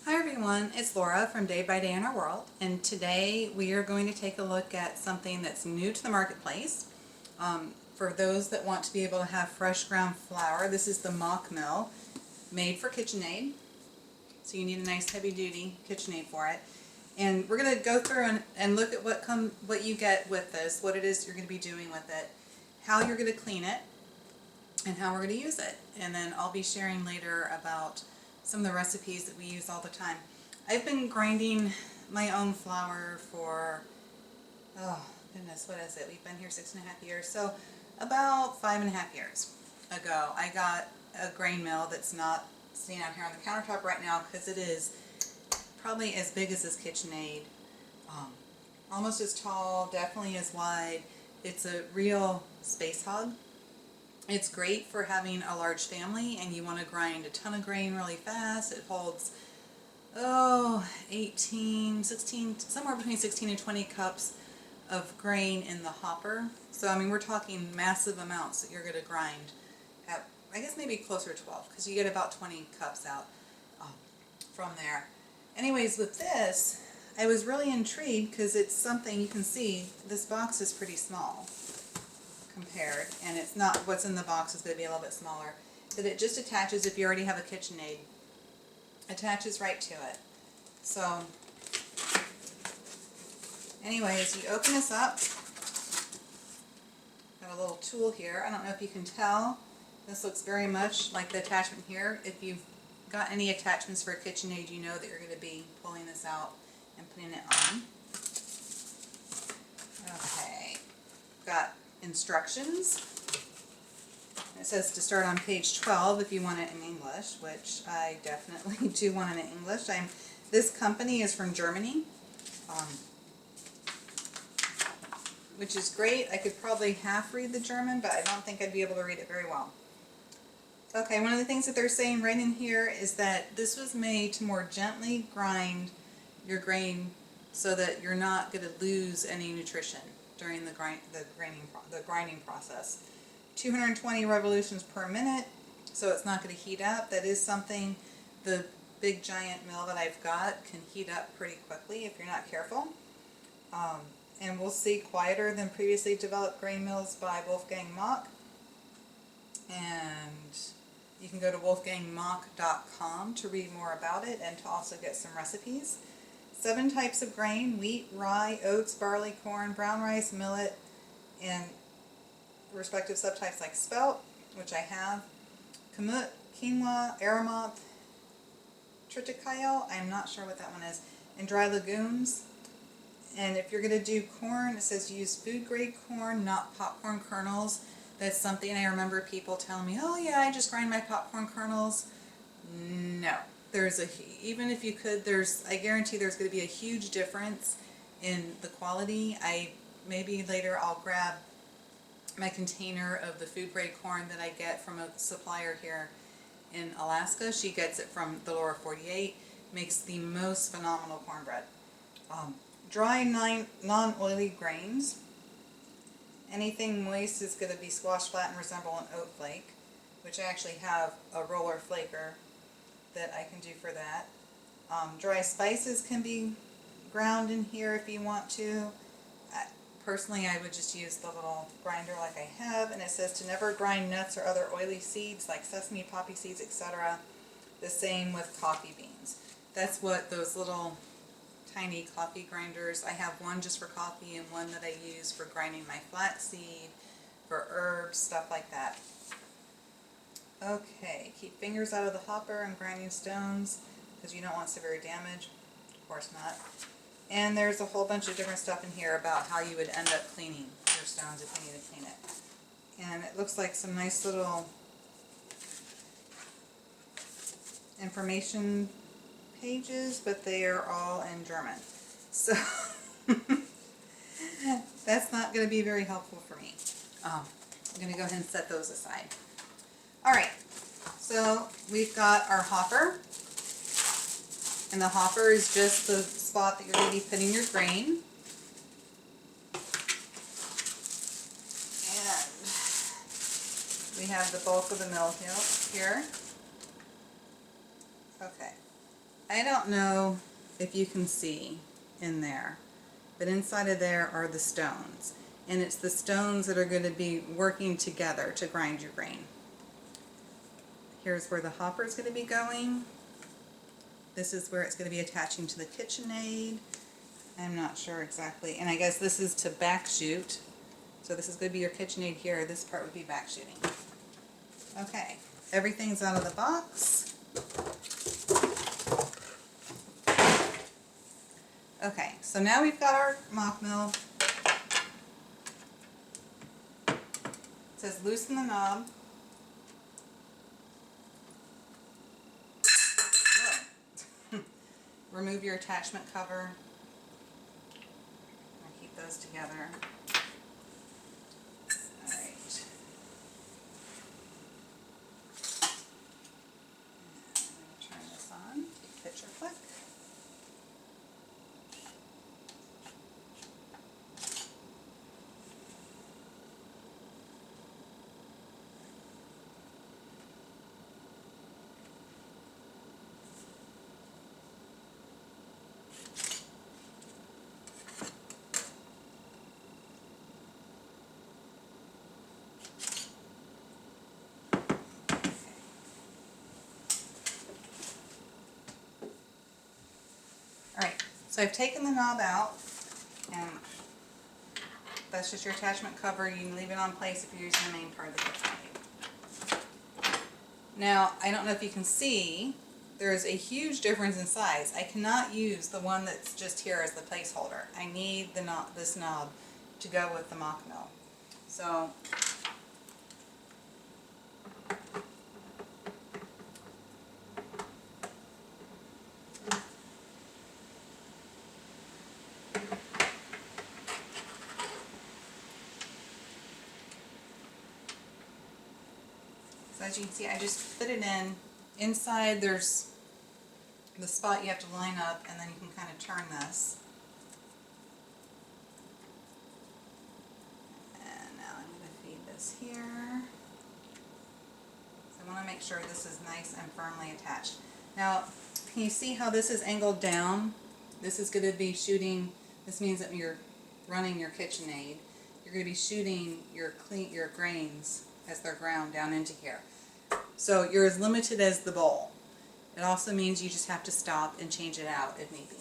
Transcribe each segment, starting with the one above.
Hi everyone, it's Laura from Day by Day in Our World, and today we are going to take a look at something that's new to the marketplace. For those that want to be able to have fresh ground flour, this is the Mockmill, made for KitchenAid. So you need a nice heavy duty KitchenAid for it. And we're going to go through and look at what you get with this, what it is you're going to be doing with it, how you're going to clean it, and how we're going to use it. And then I'll be sharing later about some of the recipes that we use all the time. I've been grinding my own flour for, oh goodness, what is it? We've been here 6.5 years. So about 5.5 years ago, I got a grain mill that's not sitting out here on the countertop right now because it is probably as big as this KitchenAid, almost as tall, definitely as wide. It's a real space hog. It's great for having a large family and you want to grind a ton of grain really fast. It holds, 18, 16, somewhere between 16 and 20 cups of grain in the hopper. So, I mean, we're talking massive amounts that you're going to grind at, I guess maybe closer to 12, because you get about 20 cups out from there. Anyways, with this, I was really intrigued because it's something, you can see, this box is pretty small compared, and it's not, what's in the box is going to be a little bit smaller, but it just attaches, if you already have a KitchenAid, attaches right to it. So anyways, you open this up, got a little tool here. I don't know if you can tell, this looks very much like the attachment here. If you've got any attachments for a KitchenAid, you know that you're going to be pulling this out and putting it on. Okay, got instructions. It says to start on page 12 if you want it in English, which I definitely do want it in English. This company is from Germany, which is great. I could probably half read the German, but I don't think I'd be able to read it very well. Okay, one of the things that they're saying right in here is that this was made to more gently grind your grain so that you're not going to lose any nutrition during the grinding process. 220 revolutions per minute, so it's not going to heat up. That is something the big giant mill that I've got can heat up pretty quickly if you're not careful. And we'll see quieter than previously developed grain mills by Wolfgang Mock. And you can go to wolfgangmock.com to read more about it and to also get some recipes. 7 types of grain: wheat, rye, oats, barley, corn, brown rice, millet, and respective subtypes like spelt, which I have, kamut, quinoa, aramoth, triticale, I'm not sure what that one is, and dry legumes. And if you're going to do corn, it says use food grade corn, not popcorn kernels. That's something I remember people telling me, oh yeah, I just grind my popcorn kernels. No. Even if you could, I guarantee there's going to be a huge difference in the quality. Maybe later I'll grab my container of the food grade corn that I get from a supplier here in Alaska. She gets it from the lower 48, makes the most phenomenal cornbread. Dry non-oily grains. Anything moist is going to be squash flat and resemble an oat flake, which I actually have a roller flaker that I can do for that. Dry spices can be ground in here if you want to. Personally, I would just use the little grinder like I have, and it says to never grind nuts or other oily seeds like sesame, poppy seeds, etc. The same with coffee beans. That's what those little tiny coffee grinders, I have one just for coffee and one that I use for grinding my flaxseed, for herbs, stuff like that. Okay, keep fingers out of the hopper and grinding stones because you don't want severe damage. Of course not. And there's a whole bunch of different stuff in here about how you would end up cleaning your stones if you need to clean it. And it looks like some nice little information pages, but they are all in German. So that's not going to be very helpful for me. I'm going to go ahead and set those aside. Alright, so we've got our hopper, and the hopper is just the spot that you're going to be putting your grain. And we have the bulk of the mill here. Okay. I don't know if you can see in there, but inside of there are the stones. And it's the stones that are going to be working together to grind your grain. Here's where the hopper is going to be going. This is where it's going to be attaching to the KitchenAid. I'm not sure exactly. And I guess this is to back shoot. So this is going to be your KitchenAid here. This part would be back shooting. Okay, everything's out of the box. Okay, so now we've got our Mockmill. It says loosen the knob. Remove your attachment cover. I'll keep those together. Alright. I'm going to turn this on. Take a picture quick. Alright, so I've taken the knob out, and that's just your attachment cover. You can leave it on place if you're using the main part of the KitchenAid. Now, I don't know if you can see, there is a huge difference in size. I cannot use the one that's just here as the placeholder. I need the this knob to go with the Mockmill. So, as you can see, I just fit it in. Inside there's the spot you have to line up, and then you can kind of turn this. And now I'm going to feed this here. So I want to make sure this is nice and firmly attached. Now, can you see how this is angled down? This is going to be shooting, this means that you're running your KitchenAid. You're going to be shooting your grains as they're ground down into here. So you're as limited as the bowl. It also means you just have to stop and change it out if need be.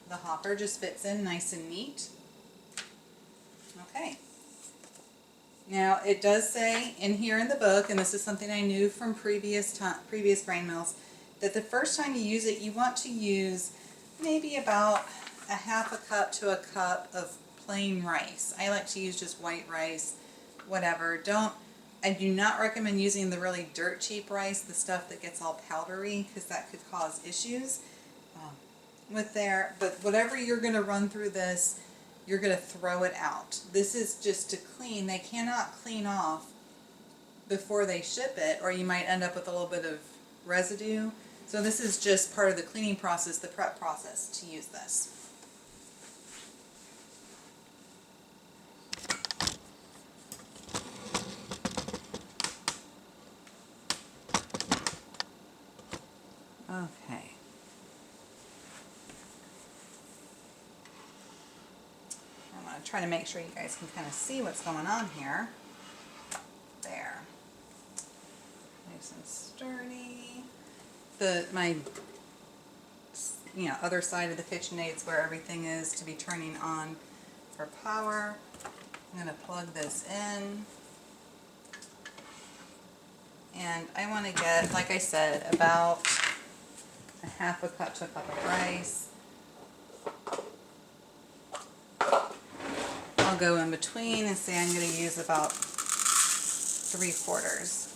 The hopper just fits in nice and neat. Okay. Now it does say in here in the book, and this is something I knew from previous grain mills, that the first time you use it, you want to use maybe about a half a cup to a cup of plain rice. I like to use just white rice, whatever. I do not recommend using the really dirt cheap rice, the stuff that gets all powdery, because that could cause issues with there. But whatever you're going to run through this, you're going to throw it out. This is just to clean. They cannot clean off before they ship it, or you might end up with a little bit of residue. So this is just part of the cleaning process, the prep process to use this. Okay. I'm going to try to make sure you guys can kind of see what's going on here. There. Nice and sturdy. My other side of the KitchenAid is where everything is to be turning on for power. I'm going to plug this in. And I want to get, like I said, about a half a cup to a cup of rice. I'll go in between and say I'm going to use about 3/4.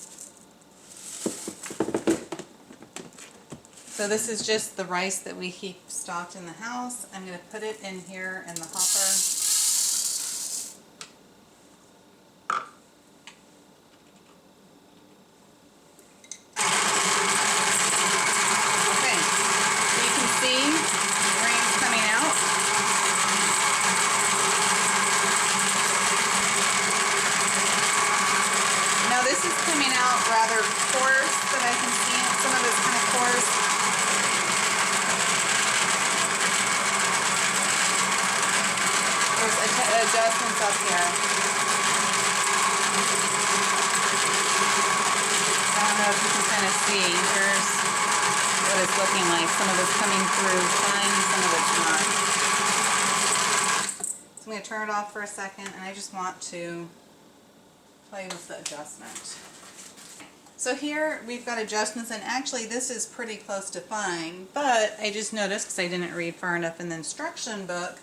So this is just the rice that we keep stocked in the house. I'm going to put it in here in the hopper. This is coming out rather coarse, but I can see adjustments up here. I don't know if you can kind of see. Here's what it's looking like. Some of it's coming through fine and some of it's not. So I'm going to turn it off for a second, and I just want to play with the adjustment. So here we've got adjustments, and actually this is pretty close to fine, but I just noticed, because I didn't read far enough in the instruction book,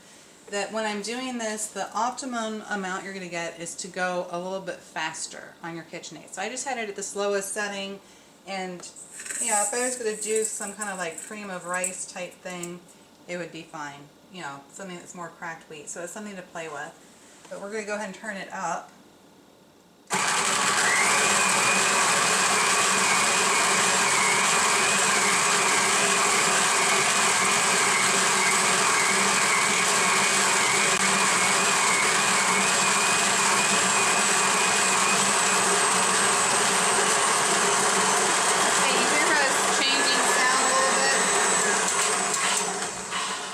that when I'm doing this, the optimum amount you're going to get is to go a little bit faster on your KitchenAid. So I just had it at the slowest setting, and you know, if I was going to do some kind of like cream of rice type thing, it would be fine. You know, something that's more cracked wheat. So it's something to play with. But we're going to go ahead and turn it up.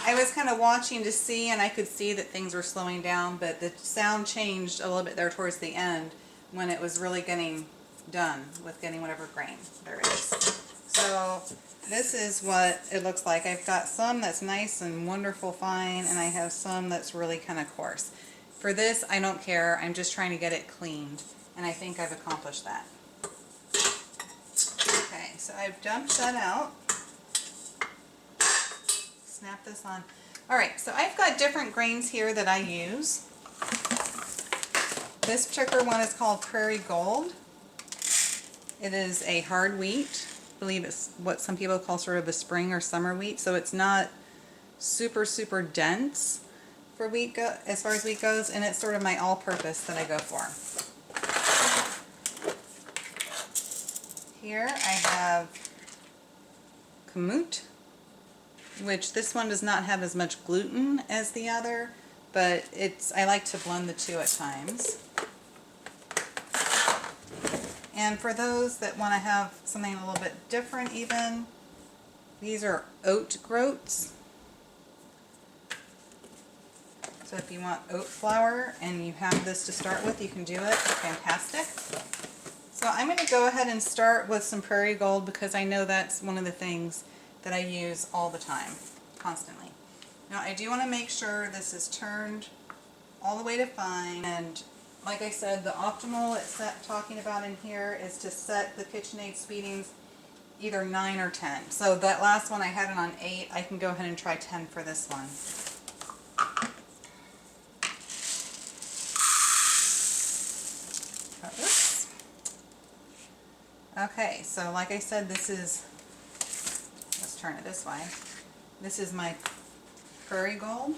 I was kind of watching to see, and I could see that things were slowing down, but the sound changed a little bit there towards the end when it was really getting done with getting whatever grain there is. So this is what it looks like. I've got some that's nice and wonderful fine, and I have some that's really kind of coarse. For this, I don't care. I'm just trying to get it cleaned, and I think I've accomplished that. Okay, so I've dumped that out. Snap this on. Alright, so I've got different grains here that I use. This particular one is called Prairie Gold. It is a hard wheat. I believe it's what some people call sort of a spring or summer wheat, so it's not super dense for wheat as far as wheat goes, and it's sort of my all-purpose that I go for. Here I have kamut, which this one does not have as much gluten as the other, but I like to blend the two at times. And for those that want to have something a little bit different even, these are oat groats. So if you want oat flour and you have this to start with, you can do it. Fantastic. So I'm going to go ahead and start with some Prairie Gold because I know that's one of the things that I use all the time, constantly. Now I do want to make sure this is turned all the way to fine, and like I said, the optimal it's talking about in here is to set the KitchenAid speedings either 9 or 10. So that last one I had it on 8, I can go ahead and try 10 for this one. Oops. Okay, so like I said, this is, let's turn it this way. This is my Prairie Gold.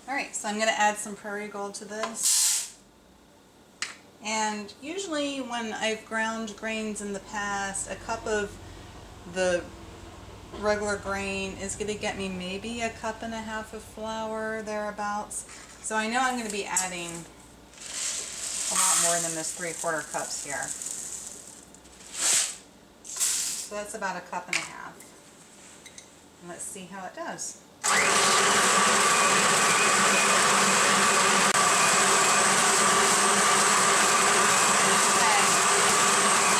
Alright, so I'm going to add some Prairie Gold to this. And usually when I've ground grains in the past, a cup of the regular grain is going to get me maybe a cup and a half of flour, thereabouts. So I know I'm going to be adding a lot more than this 3/4 cups here. So that's about a cup and a half. And let's see how it does.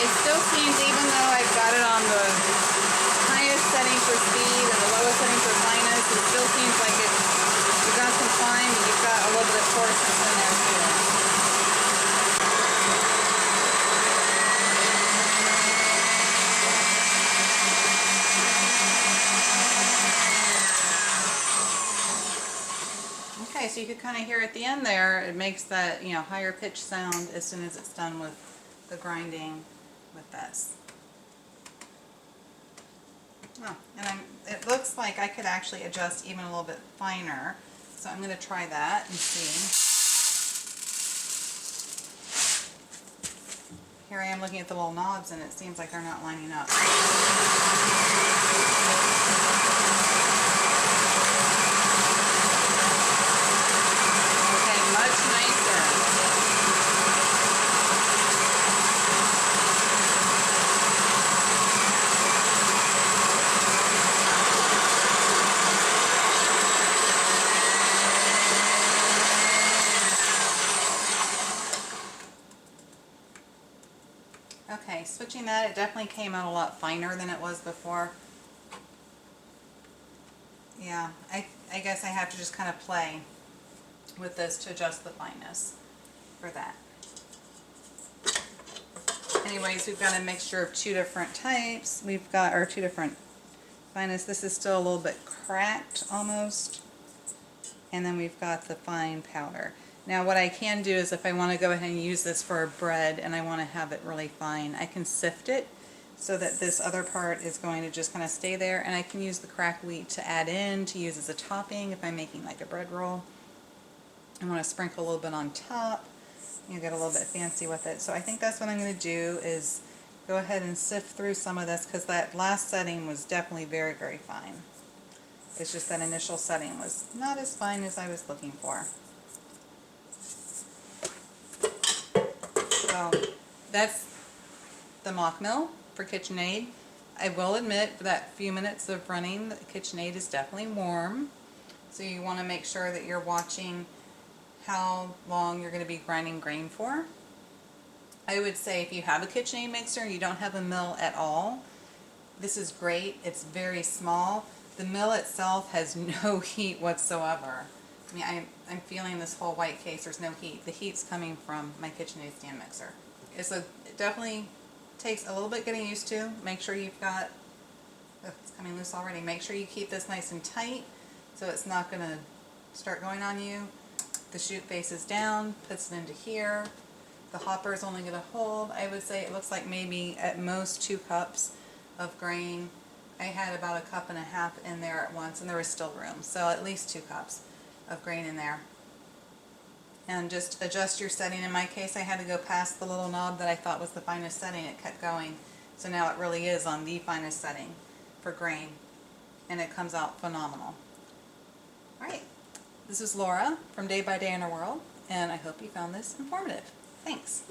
It still seems, even though I've got it on the highest setting for speed and the lowest setting for fineness, it still seems like you've got some fine, but you've got a little bit of coarseness in there too. Okay, so you can kind of hear at the end there, it makes that, you know, higher pitch sound as soon as it's done with the grinding with this. Oh, and it looks like I could actually adjust even a little bit finer, so I'm going to try that and see. Here I am looking at the little knobs and it seems like they're not lining up. Okay, much nicer. Okay, switching that, it definitely came out a lot finer than it was before. Yeah, I guess I have to just kind of play with this to adjust the fineness for that. Anyways, we've got a mixture of two different types. We've got our two different fineness. This is still a little bit cracked almost. And then we've got the fine powder. Now what I can do is if I want to go ahead and use this for a bread and I want to have it really fine, I can sift it so that this other part is going to just kind of stay there, and I can use the cracked wheat to add in to use as a topping if I'm making like a bread roll. I want to sprinkle a little bit on top. You get a little bit fancy with it. So I think that's what I'm going to do is go ahead and sift through some of this, because that last setting was definitely very, very fine. It's just that initial setting was not as fine as I was looking for. So that's the Mockmill for KitchenAid. I will admit, for that few minutes of running, the KitchenAid is definitely warm. So you want to make sure that you're watching how long you're going to be grinding grain for. I would say if you have a KitchenAid mixer and you don't have a mill at all, this is great. It's very small. The mill itself has no heat whatsoever. I mean, I'm feeling this whole white case, there's no heat. The heat's coming from my KitchenAid stand mixer. It definitely takes a little bit getting used to. Make sure you've got, oh, it's coming loose already. Make sure you keep this nice and tight so it's not going to start going on you. The chute faces down, puts it into here. The hopper is only going to hold, I would say it looks like maybe at most 2 cups of grain. I had about 1.5 cups in there at once, and there was still room, so at least 2 cups of grain in there. And just adjust your setting. In my case, I had to go past the little knob that I thought was the finest setting. It kept going, so now it really is on the finest setting for grain, and it comes out phenomenal. Alright, this is Laura from Day by Day in Our World, and I hope you found this informative. Thanks.